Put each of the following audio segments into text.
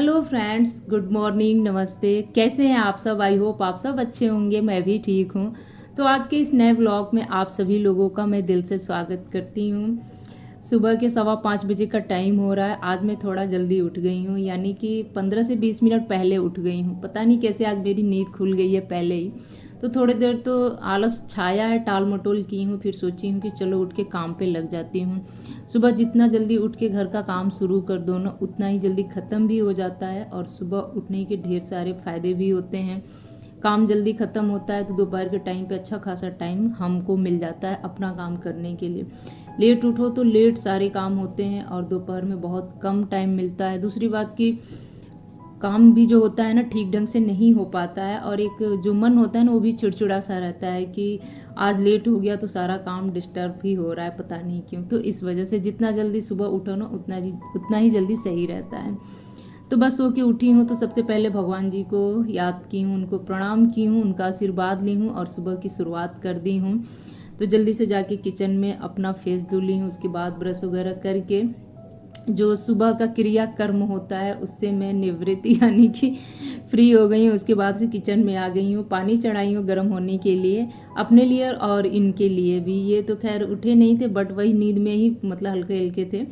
Hello friends, good morning, नमस्ते। कैसे हैं आप सब? आई होप आप सब अच्छे होंगे। मैं भी ठीक हूँ। तो आज के इस नए व्लॉग में आप सभी लोगों का मैं दिल से स्वागत करती हूँ। सुबह के 5:15 का टाइम हो रहा है। आज मैं थोड़ा जल्दी उठ गई हूँ, यानी कि 15 से 20 मिनट पहले उठ गई हूँ। पता नहीं कैसे आज मेरी नींद खुल गई है पहले ही। तो थोड़ी देर तो आलस छाया है, टाल मटोल की हूँ, फिर सोची हूँ कि चलो उठ के काम पे लग जाती हूँ। सुबह जितना जल्दी उठ के घर का काम शुरू कर दो ना, उतना ही जल्दी ख़त्म भी हो जाता है और सुबह उठने के ढेर सारे फ़ायदे भी होते हैं। काम जल्दी ख़त्म होता है तो दोपहर के टाइम पे अच्छा खासा टाइम हमको मिल जाता है अपना काम करने के लिए। लेट उठो तो लेट सारे काम होते हैं और दोपहर में बहुत कम टाइम मिलता है। दूसरी बात की काम भी जो होता है ना, ठीक ढंग से नहीं हो पाता है और एक जो मन होता है ना, वो भी चिड़चिड़ा सा रहता है कि आज लेट हो गया तो सारा काम डिस्टर्ब ही हो रहा है, पता नहीं क्यों। तो इस वजह से जितना जल्दी सुबह उठो ना, उतना ही जल्दी सही रहता है। तो बस सो के उठी हूँ तो सबसे पहले भगवान जी को याद की हूँ, उनको प्रणाम की हूँ, उनका आशीर्वाद ली हूँ और सुबह की शुरुआत कर दी हूँ। तो जल्दी से जाके किचन में अपना फेस धुल ली हूँ, उसके बाद ब्रश वगैरह करके जो सुबह का क्रिया कर्म होता है उससे मैं निवृत्ति यानी कि फ्री हो गई हूँ। उसके बाद से किचन में आ गई हूँ, पानी चढ़ाई हूँ गर्म होने के लिए, अपने लिए और इनके लिए भी। ये तो खैर उठे नहीं थे, बट वही नींद में ही मतलब हल्के हल्के थे,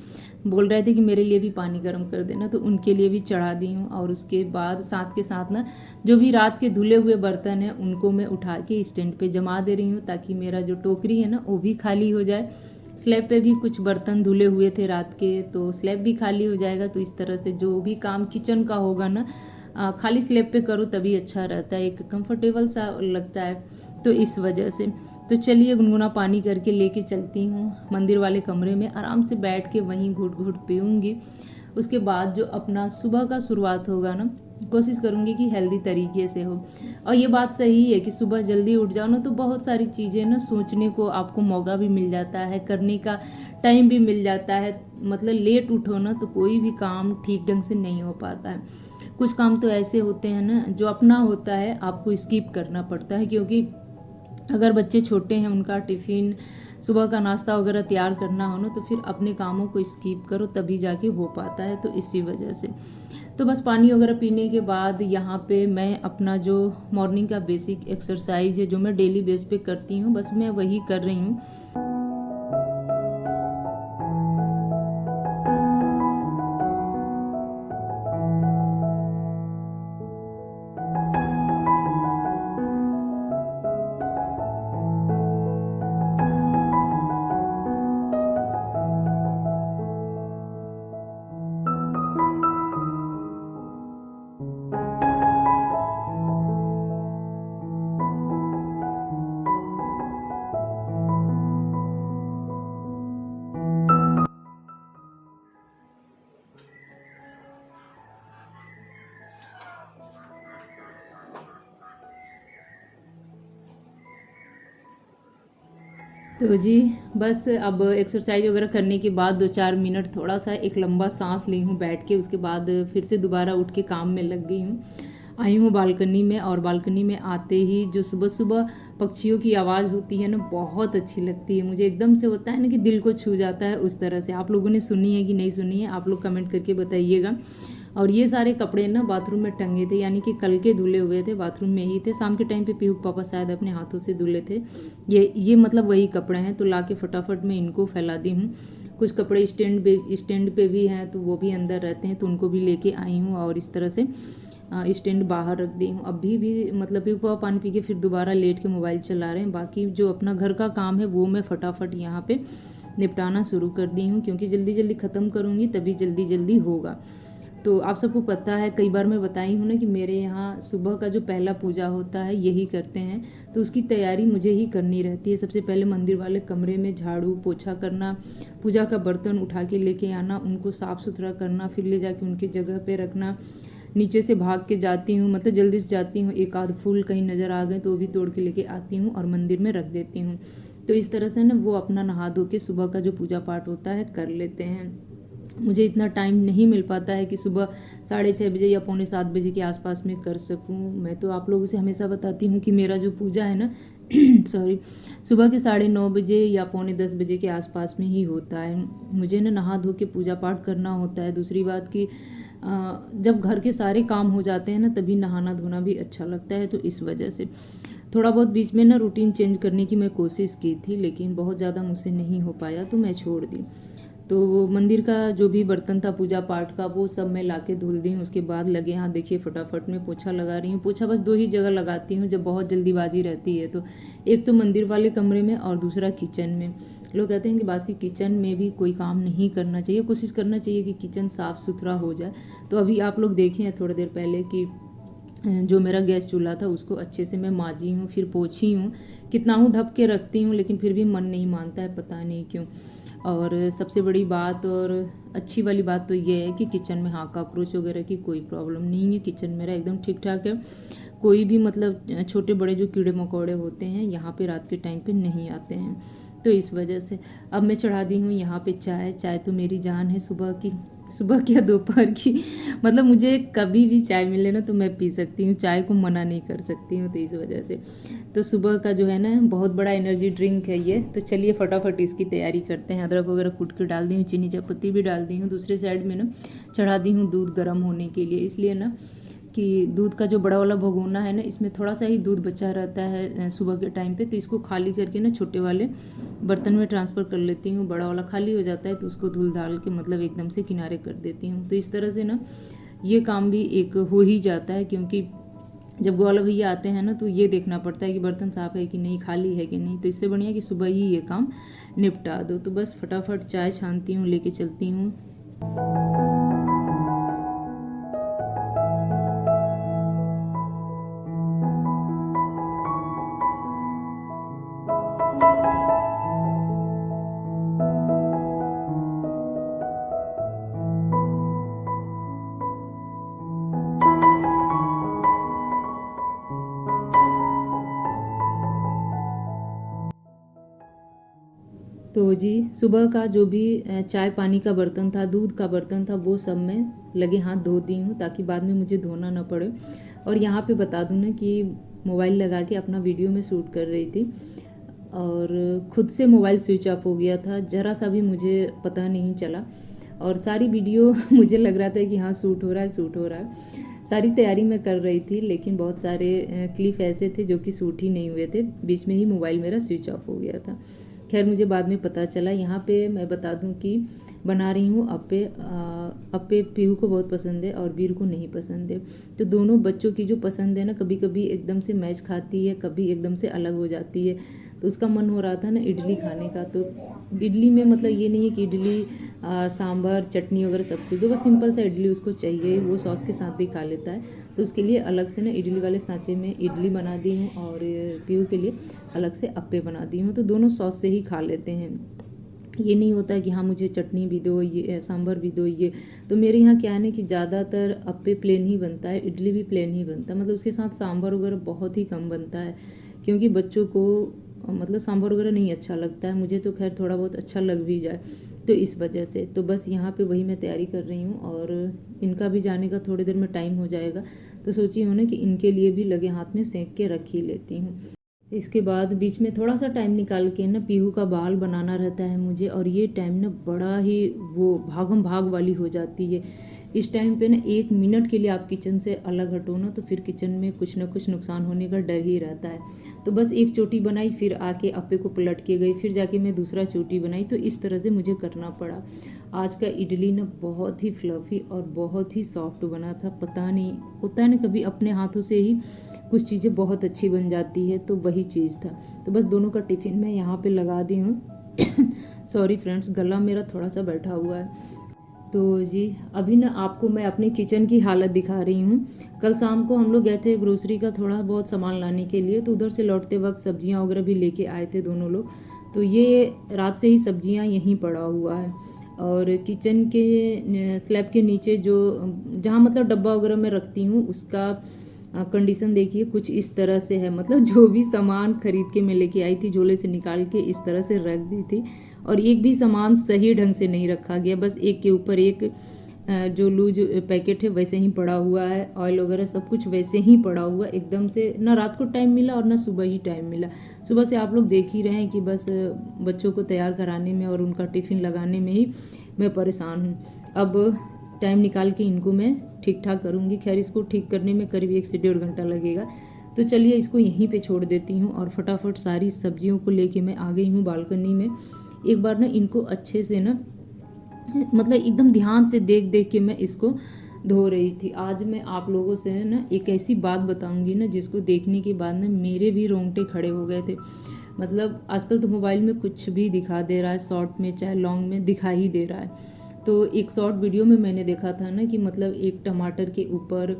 बोल रहे थे कि मेरे लिए भी पानी गर्म कर देना, तो उनके लिए भी चढ़ा दी हूँ। और उसके बाद साथ के साथ ना जो भी रात के धुले हुए बर्तन हैं उनको मैं उठा के स्टैंड पे जमा दे रही हूँ, ताकि मेरा जो टोकरी है ना वो भी खाली हो जाए। स्लैब पे भी कुछ बर्तन धुले हुए थे रात के, तो स्लैब भी खाली हो जाएगा। तो इस तरह से जो भी काम किचन का होगा ना, खाली स्लैब पे करो तभी अच्छा रहता है, एक कंफर्टेबल सा लगता है। तो इस वजह से तो चलिए गुनगुना पानी करके लेके चलती हूँ मंदिर वाले कमरे में, आराम से बैठ के वहीं घुट घुट पीऊँगी। उसके बाद जो अपना सुबह का शुरुआत होगा ना, कोशिश करूँगी कि हेल्दी तरीके से हो। और ये बात सही है कि सुबह जल्दी उठ जाओ ना तो बहुत सारी चीज़ें ना सोचने को आपको मौका भी मिल जाता है, करने का टाइम भी मिल जाता है। मतलब लेट उठो ना तो कोई भी काम ठीक ढंग से नहीं हो पाता है। कुछ काम तो ऐसे होते हैं ना जो अपना होता है आपको स्किप करना पड़ता है, क्योंकि अगर बच्चे छोटे हैं उनका टिफ़िन सुबह का नाश्ता वगैरह तैयार करना हो ना, तो फिर अपने कामों को स्किप करो तभी जाके हो पाता है। तो इसी वजह से तो बस पानी वगैरह पीने के बाद यहाँ पे मैं अपना जो मॉर्निंग का बेसिक एक्सरसाइज है जो मैं डेली बेस पे करती हूँ, बस मैं वही कर रही हूँ। तो जी बस अब एक्सरसाइज वगैरह करने के बाद 2-4 मिनट थोड़ा सा एक लंबा सांस ली हूँ बैठ के, उसके बाद फिर से दोबारा उठ के काम में लग गई हूँ। आई हूँ बालकनी में, और बालकनी में आते ही जो सुबह सुबह पक्षियों की आवाज़ होती है ना, बहुत अच्छी लगती है मुझे। एकदम से होता है ना कि दिल को छू जाता है उस तरह से। आप लोगों ने सुनी है कि नहीं सुनी है, आप लोग कमेंट करके बताइएगा। और ये सारे कपड़े ना बाथरूम में टंगे थे, यानी कि कल के धुले हुए थे, बाथरूम में ही थे। शाम के टाइम पे पीहू पापा शायद अपने हाथों से धुले थे। ये मतलब वही कपड़े हैं, तो ला के फटाफट मैं इनको फैला दी हूँ। कुछ कपड़े स्टैंड पे भी हैं तो वो भी अंदर रहते हैं, तो उनको भी लेके आई हूँ और इस तरह से स्टैंड बाहर रख दी हूँ। अभी भी मतलब पीहू पापा पानी पी के फिर दोबारा लेट के मोबाइल चला रहे हैं। बाकी जो अपना घर का काम है वो मैं फटाफट यहाँ पे निपटाना शुरू कर दी हूँ, क्योंकि जल्दी जल्दी ख़त्म करूँगी तभी जल्दी जल्दी होगा। तो आप सबको पता है, कई बार मैं बताई हूँ ना कि मेरे यहाँ सुबह का जो पहला पूजा होता है यही करते हैं, तो उसकी तैयारी मुझे ही करनी रहती है। सबसे पहले मंदिर वाले कमरे में झाड़ू पोछा करना, पूजा का बर्तन उठा के लेके आना, उनको साफ़ सुथरा करना, फिर ले जाके उनके जगह पे रखना। नीचे से भाग के जाती हूँ, मतलब जल्दी से जाती हूँ, एक आध फूल कहीं नज़र आ गए तो वो भी तोड़ के लेके आती हूँ और मंदिर में रख देती हूँ। तो इस तरह से ना वो अपना नहा धो के सुबह का जो पूजा पाठ होता है कर लेते हैं। मुझे इतना टाइम नहीं मिल पाता है कि सुबह 6:30 बजे या 6:45 के आसपास में कर सकूं। मैं तो आप लोगों से हमेशा बताती हूँ कि मेरा जो पूजा है ना सॉरी, सुबह के 9:30 या 9:45 के आसपास में ही होता है। मुझे ना नहा धो के पूजा पाठ करना होता है। दूसरी बात कि जब घर के सारे काम हो जाते हैं ना तभी नहाना धोना भी अच्छा लगता है। तो इस वजह से थोड़ा बहुत बीच में ना रूटीन चेंज करने की मैं कोशिश की थी, लेकिन बहुत ज़्यादा मुझसे नहीं हो पाया तो मैं छोड़ दी। तो वो मंदिर का जो भी बर्तन था पूजा पाठ का वो सब मैं लाके धुल दी हूँ। उसके बाद लगे हाथ देखिए फटाफट मैं पोछा लगा रही हूँ। पोछा बस 2 ही जगह लगाती हूँ जब बहुत जल्दीबाजी रहती है तो, एक तो मंदिर वाले कमरे में और दूसरा किचन में। लोग कहते हैं कि बासी किचन में भी कोई काम नहीं करना चाहिए, कोशिश करना चाहिए कि किचन साफ़ सुथरा हो जाए। तो अभी आप लोग देखे हैं थोड़ी देर पहले कि जो मेरा गैस चूल्हा था उसको अच्छे से मैं माजी हूँ, फिर पोछी हूँ। कितना हूँ ढक के रखती हूँ लेकिन फिर भी मन नहीं मानता है, पता नहीं क्यों। और सबसे बड़ी बात और अच्छी वाली बात तो ये है कि किचन में हाँ कॉकरोच वगैरह की कोई प्रॉब्लम नहीं है। किचन मेरा एकदम ठीक ठाक है। कोई भी मतलब छोटे बड़े जो कीड़े मकोड़े होते हैं यहाँ पे रात के टाइम पे नहीं आते हैं। तो इस वजह से अब मैं चढ़ा दी हूँ यहाँ पे चाय। चाय तो मेरी जान है, सुबह की या दोपहर की मतलब मुझे कभी भी चाय मिले ना तो मैं पी सकती हूँ, चाय को मना नहीं कर सकती हूँ। तो इस वजह से तो सुबह का जो है ना बहुत बड़ा एनर्जी ड्रिंक है ये। तो चलिए फटाफट इसकी तैयारी करते हैं। अदरक वगैरह कूट के डाल दी हूँ, चीनी चायपत्ती भी डाल दी हूँ। दूसरे साइड में ना चढ़ा दी हूँ दूध गर्म होने के लिए, इसलिए ना कि दूध का जो बड़ा वाला भगोना है ना इसमें थोड़ा सा ही दूध बचा रहता है सुबह के टाइम पे। तो इसको खाली करके ना छोटे वाले बर्तन में ट्रांसफ़र कर लेती हूँ। बड़ा वाला खाली हो जाता है तो उसको धुल धाल के मतलब एकदम से किनारे कर देती हूँ। तो इस तरह से ना ये काम भी एक हो ही जाता है, क्योंकि जब ग्वाला भैया आते हैं ना तो ये देखना पड़ता है कि बर्तन साफ़ है कि नहीं, खाली है कि नहीं। तो इससे बढ़िया कि सुबह ही ये काम निपटा दो। तो बस फटाफट चाय छानती हूँ, लेके चलती हूँ। तो जी सुबह का जो भी चाय पानी का बर्तन था, दूध का बर्तन था, वो सब मैं लगे हाथ धो दी हूँ ताकि बाद में मुझे धोना ना पड़े। और यहाँ पे बता दूँ ना कि मोबाइल लगा के अपना वीडियो में शूट कर रही थी और खुद से मोबाइल स्विच ऑफ हो गया था, ज़रा सा भी मुझे पता नहीं चला। और सारी वीडियो मुझे लग रहा था कि हाँ शूट हो रहा है। सारी तैयारी मैं कर रही थी लेकिन बहुत सारे क्लिप ऐसे थे जो कि शूट ही नहीं हुए थे, बीच में ही मोबाइल मेरा स्विच ऑफ हो गया था। खैर मुझे बाद में पता चला। यहाँ पे मैं बता दूं कि बना रही हूँ अप्पे। अप्पे पीहू को बहुत पसंद है और वीर को नहीं पसंद है। तो दोनों बच्चों की जो पसंद है ना कभी कभी एकदम से मैच खाती है, कभी एकदम से अलग हो जाती है। तो उसका मन हो रहा था ना इडली खाने का। तो इडली में मतलब ये नहीं है कि इडली सांभर चटनी वगैरह सब कुछ दो, बस सिंपल सा इडली उसको चाहिए, वो सॉस के साथ भी खा लेता है। तो उसके लिए अलग से ना इडली वाले सांचे में इडली बना दी हूँ और पीहू के लिए अलग से अप्पे बना दी हूँ। तो दोनों सॉस से ही खा लेते हैं। ये नहीं होता है कि हाँ मुझे चटनी भी दो, ये सांभर भी दो। ये तो मेरे यहाँ क्या है ना कि ज़्यादातर अप्पे प्लेन ही बनता है, इडली भी प्लेन ही बनता है। मतलब उसके साथ सांभर वगैरह बहुत ही कम बनता है, क्योंकि बच्चों को मतलब सांभर वगैरह नहीं अच्छा लगता है। मुझे तो खैर थोड़ा बहुत अच्छा लग भी जाए, तो इस वजह से तो बस यहाँ पे वही मैं तैयारी कर रही हूँ। और इनका भी जाने का थोड़ी देर में टाइम हो जाएगा, तो सोची हूँ ना कि इनके लिए भी लगे हाथ में सेंक के रख ही लेती हूँ। इसके बाद बीच में थोड़ा सा टाइम निकाल के ना पीहू का बाल बनाना रहता है मुझे, और ये टाइम ना बड़ा ही वो भागम भाग वाली हो जाती है। इस टाइम पे ना 1 मिनट के लिए आप किचन से अलग हटो ना तो फिर किचन में कुछ ना कुछ नुकसान होने का डर ही रहता है। तो बस एक चोटी बनाई, फिर आके अप्पे को पलट के गई, फिर जाके मैं दूसरा चोटी बनाई। तो इस तरह से मुझे करना पड़ा। आज का इडली ना बहुत ही फ्लफी और बहुत ही सॉफ्ट बना था। पता नहीं होता है ना कभी अपने हाथों से ही कुछ चीज़ें बहुत अच्छी बन जाती है, तो वही चीज़ था। तो बस दोनों का टिफ़िन मैं यहाँ पे लगा दी हूँ। सॉरी फ्रेंड्स, गला मेरा थोड़ा सा बैठा हुआ है। तो जी अभी ना आपको मैं अपने किचन की हालत दिखा रही हूँ। कल शाम को हम लोग गए थे ग्रोसरी का थोड़ा बहुत सामान लाने के लिए, तो उधर से लौटते वक्त सब्जियाँ वगैरह भी लेके आए थे दोनों लोग। तो ये रात से ही सब्जियाँ यहीं पड़ा हुआ है। और किचन के स्लैब के नीचे जो जहाँ मतलब डब्बा वगैरह मैं रखती हूँ उसका कंडीशन देखिए कुछ इस तरह से है। मतलब जो भी सामान खरीद के मैं लेके आई थी झोले से निकाल के इस तरह से रख दी थी, और एक भी सामान सही ढंग से नहीं रखा गया। बस एक के ऊपर एक जो लूज पैकेट है वैसे ही पड़ा हुआ है, ऑयल वगैरह सब कुछ वैसे ही पड़ा हुआ। एकदम से ना रात को टाइम मिला और ना सुबह ही टाइम मिला। सुबह से आप लोग देख ही रहे हैं कि बस बच्चों को तैयार कराने में और उनका टिफ़िन लगाने में ही मैं परेशान हूँ। अब टाइम निकाल के इनको मैं ठीक ठाक करूँगी। खैर इसको ठीक करने में करीब 1 से 1.5 घंटा लगेगा। तो चलिए इसको यहीं पे छोड़ देती हूँ और फटाफट सारी सब्जियों को लेके मैं आ गई हूँ बालकनी में। एक बार ना इनको अच्छे से ना मतलब एकदम ध्यान से देख देख के मैं इसको धो रही थी। आज मैं आप लोगों से ना एक ऐसी बात बताऊंगी ना जिसको देखने के बाद ना मेरे भी रोंगटे खड़े हो गए थे। मतलब आजकल तो मोबाइल में कुछ भी दिखा दे रहा है, शॉर्ट में चाहे लॉन्ग में दिखा ही दे रहा है। तो एक शॉर्ट वीडियो में मैंने देखा था ना कि मतलब एक टमाटर के ऊपर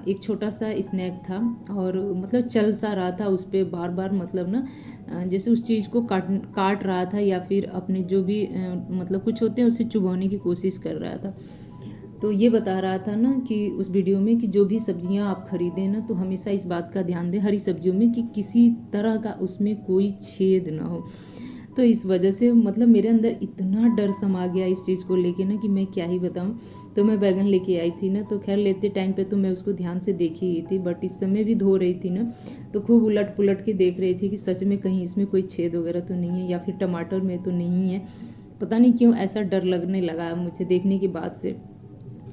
एक छोटा सा स्नैक था और मतलब चल सा रहा था उस पर बार बार, मतलब ना जैसे उस चीज़ को काट रहा था या फिर अपने जो भी मतलब कुछ होते हैं उसे चुभौने की कोशिश कर रहा था। तो ये बता रहा था ना कि उस वीडियो में कि जो भी सब्जियां आप खरीदें ना तो हमेशा इस बात का ध्यान दें हरी सब्जियों में कि किसी तरह का उसमें कोई छेद ना हो। तो इस वजह से मतलब मेरे अंदर इतना डर समा गया इस चीज़ को लेके ना कि मैं क्या ही बताऊँ। तो मैं बैगन लेके आई थी ना, तो खैर लेते टाइम पे तो मैं उसको ध्यान से देखी ही थी, बट इस समय भी धो रही थी ना तो खूब उलट पुलट के देख रही थी कि सच में कहीं इसमें कोई छेद वगैरह तो नहीं है या फिर टमाटर में तो नहीं है। पता नहीं क्यों ऐसा डर लगने लगा मुझे देखने के बाद से।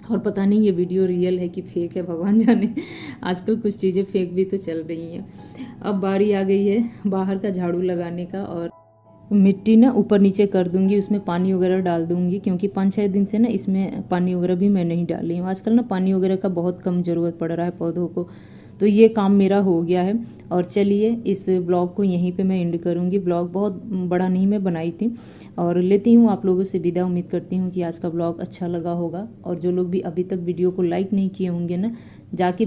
और पता नहीं ये वीडियो रियल है कि फेक है, भगवान जाने। आजकल कुछ चीज़ें फेक भी तो चल रही हैं। अब बारी आ गई है बाहर का झाड़ू लगाने का और मिट्टी ना ऊपर नीचे कर दूंगी, उसमें पानी वगैरह डाल दूंगी क्योंकि 5-6 दिन से ना इसमें पानी वगैरह भी मैं नहीं डाली हूँ। आजकल ना पानी वगैरह का बहुत कम ज़रूरत पड़ रहा है पौधों को। तो ये काम मेरा हो गया है। और चलिए इस ब्लॉग को यहीं पे मैं एंड करूँगी। ब्लॉग बहुत बड़ा नहीं मैं बनाई थी और लेती हूँ आप लोगों से विदा। उम्मीद करती हूँ कि आज का ब्लॉग अच्छा लगा होगा और जो लोग भी अभी तक वीडियो को लाइक नहीं किए होंगे ना जाके